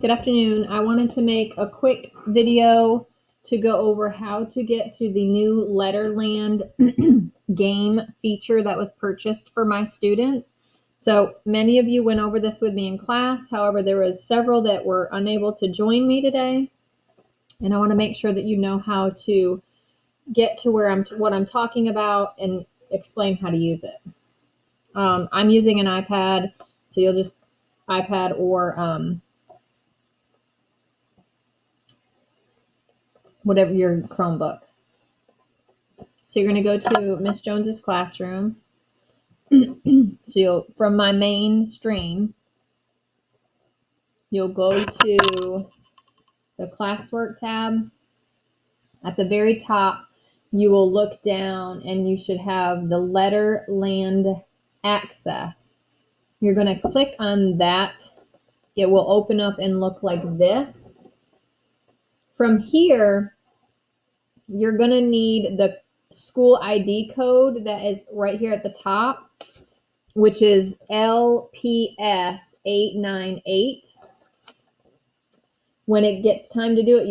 Good afternoon. I wanted to make a quick video to go over how to get to the new Letterland game feature that was purchased for my students. So many of you went over this with me in class. However, there was several that were unable to join me today. And I want to make sure that you know how to get to what I'm talking about and explain how to use it. I'm using an iPad, so you'll just iPad or whatever your Chromebook. So you're going to go to Miss Jones's classroom. So from my main stream, you'll go to the classwork tab. At the very top, you will look down and you should have the Letterland Access. You're going to click on that. It will open up and look like this. From here, you're going to need the school ID code that is right here at the top, which is LPS 898. When it gets time to do it,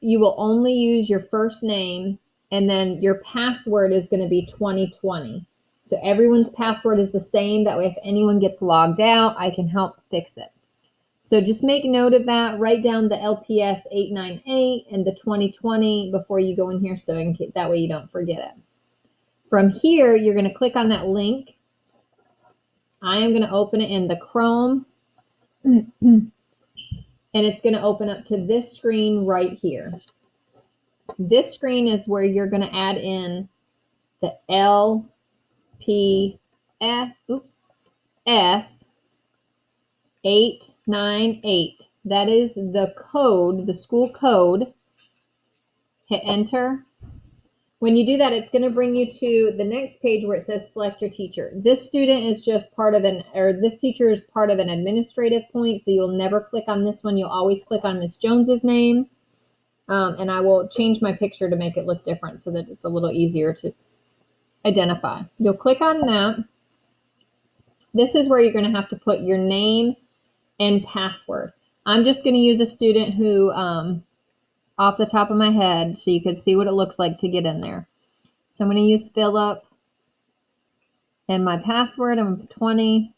you will only use your first name, and then your password is going to be 2020. So everyone's password is the same. That way, if anyone gets logged out, I can help fix it. So just make note of that. Write down the LPS 898 and the 2020 before you go in here, so that way you don't forget it. From here, you're going to click on that link. I am going to open it in the Chrome, and it's going to open up to this screen right here. This screen is where you're going to add in the LPS 898. That is the code, the school code. Hit enter. When you do that, it's going to bring you to the next page where it says select your teacher. This student is just part of this teacher is part of an administrative point, so you'll never click on this one. You'll always click on Miss Jones's name. And I will change my picture to make it look different so that it's a little easier to identify. You'll click on that. This is where you're going to have to put your name and password. I'm just going to use a student who, off the top of my head, so you can see what it looks like to get in there. So I'm going to use Philip, and my password, I'm 20,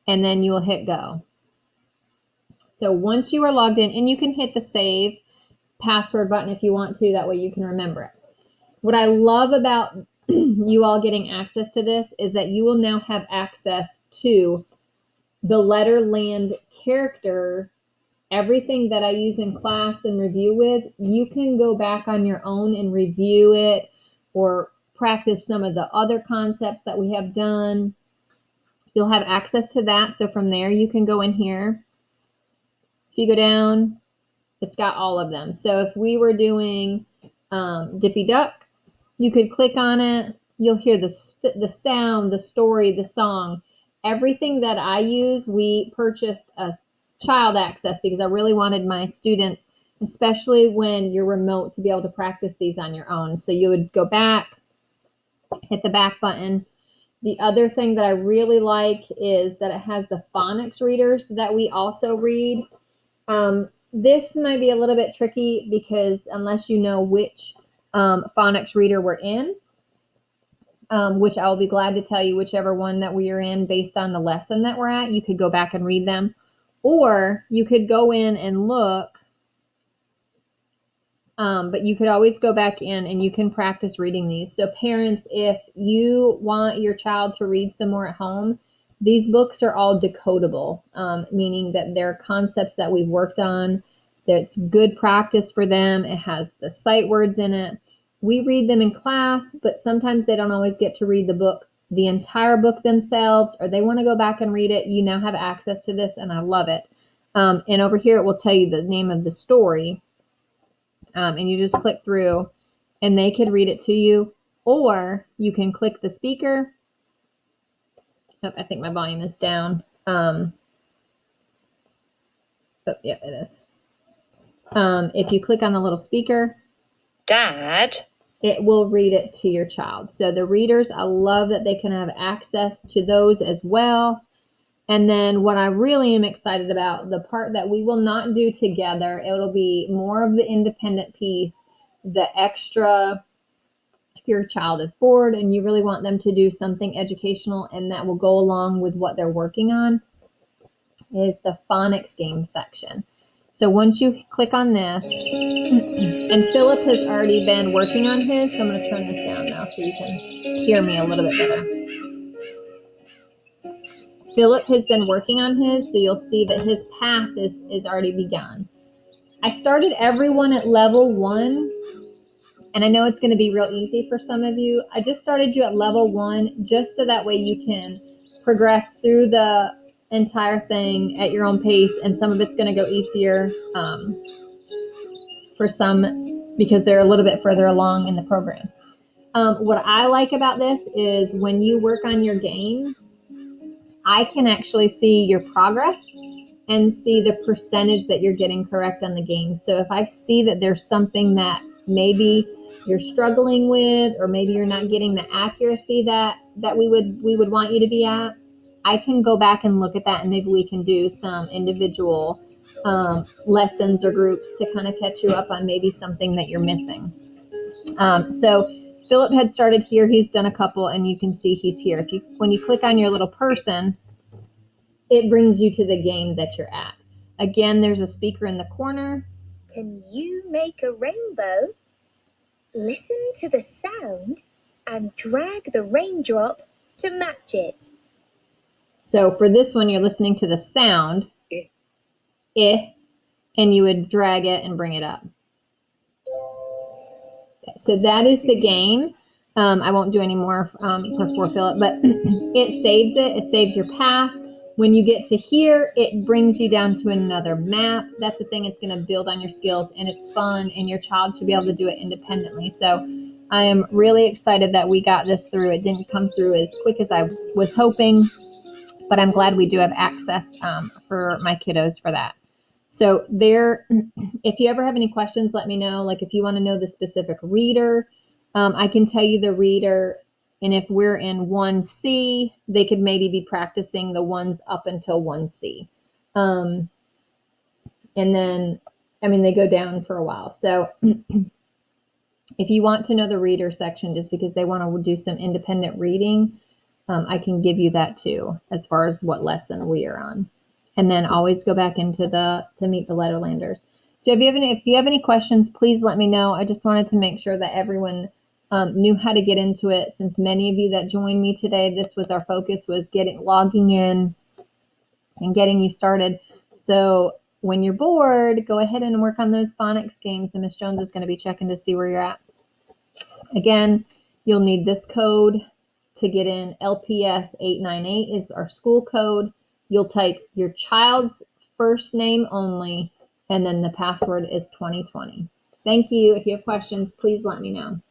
and then you will hit go. So once you are logged in, and you can hit the save password button if you want to, that way you can remember it. What I love about you all getting access to this is that you will now have access to the Letterland character. Everything that I use in class and review with, you can go back on your own and review it or practice some of the other concepts that we have done. You'll have access to that. So from there, you can go in here. If you go down, it's got all of them. So if we were doing Dippy Duck, you could click on it. You'll hear the sound, the story, the song. Everything that I use, we purchased a child access because I really wanted my students, especially when you're remote, to be able to practice these on your own. So you would go back, hit the back button. The other thing that I really like is that it has the phonics readers that we also read. This might be a little bit tricky because unless you know which phonics reader we're in, which I'll be glad to tell you whichever one that we are in based on the lesson that we're at, you could go back and read them. Or you could go in and look, but you could always go back in and you can practice reading these. So parents, if you want your child to read some more at home, these books are all decodable, meaning that they're concepts that we've worked on. That's good practice for them. It has the sight words in it. We read them in class, but sometimes they don't always get to read the entire book themselves, or they want to go back and read it. You now have access to this, and I love it. And over here, it will tell you the name of the story, and you just click through, and they could read it to you, or you can click the speaker. Oh, I think my volume is down. Oh, yeah, it is. If you click on the little speaker, Dad, it will read it to your child. So the readers, I love that they can have access to those as well. And then what I really am excited about, the part that we will not do together, it'll be more of the independent piece, the extra, if your child is bored and you really want them to do something educational and that will go along with what they're working on, is the phonics game section. So once you click on this, and Philip has already been working on his, so I'm going to turn this down now so you can hear me a little bit better. Philip has been working on his, so you'll see that his path is already begun. I started everyone at level 1, and I know it's going to be real easy for some of you. I just started you at level 1 just so that way you can progress through the entire thing at your own pace, and some of it's going to go easier for some because they're a little bit further along in the program. What I like about this is when you work on your game, I can actually see your progress and see the percentage that you're getting correct on the game. So if I see that there's something that maybe you're struggling with, or maybe you're not getting the accuracy that we would want you to be at, I can go back and look at that, and maybe we can do some individual lessons or groups to kind of catch you up on maybe something that you're missing. So Philip had started here. He's done a couple, and you can see he's here. When you click on your little person, it brings you to the game that you're at. Again, there's a speaker in the corner. Can you make a rainbow? Listen to the sound and drag the raindrop to match it. So for this one, you're listening to the sound, and you would drag it and bring it up. Okay, so that is the game. I won't do any more for Philip, but it saves it. It saves your path. When you get to here, it brings you down to another map. That's the thing. It's going to build on your skills, and it's fun, and your child should be able to do it independently. So I am really excited that we got this through. It didn't come through as quick as I was hoping, but I'm glad we do have access for my kiddos for that. So there, if you ever have any questions, let me know. Like if you want to know the specific reader, I can tell you the reader. And if we're in 1C, they could maybe be practicing the ones up until 1C. And then, I mean, they go down for a while. So if you want to know the reader section, just because they want to do some independent reading, I can give you that too, as far as what lesson we are on. And then always go back into to meet the Letterlanders. So if you have any questions, please let me know. I just wanted to make sure that everyone knew how to get into it. Since many of you that joined me today, this was our focus, was logging in and getting you started. So when you're bored, go ahead and work on those phonics games, and Miss Jones is going to be checking to see where you're at. Again, you'll need this code to get in. LPS 898 is our school code. You'll type your child's first name only, and then the password is 2020. Thank you. If you have questions, please let me know.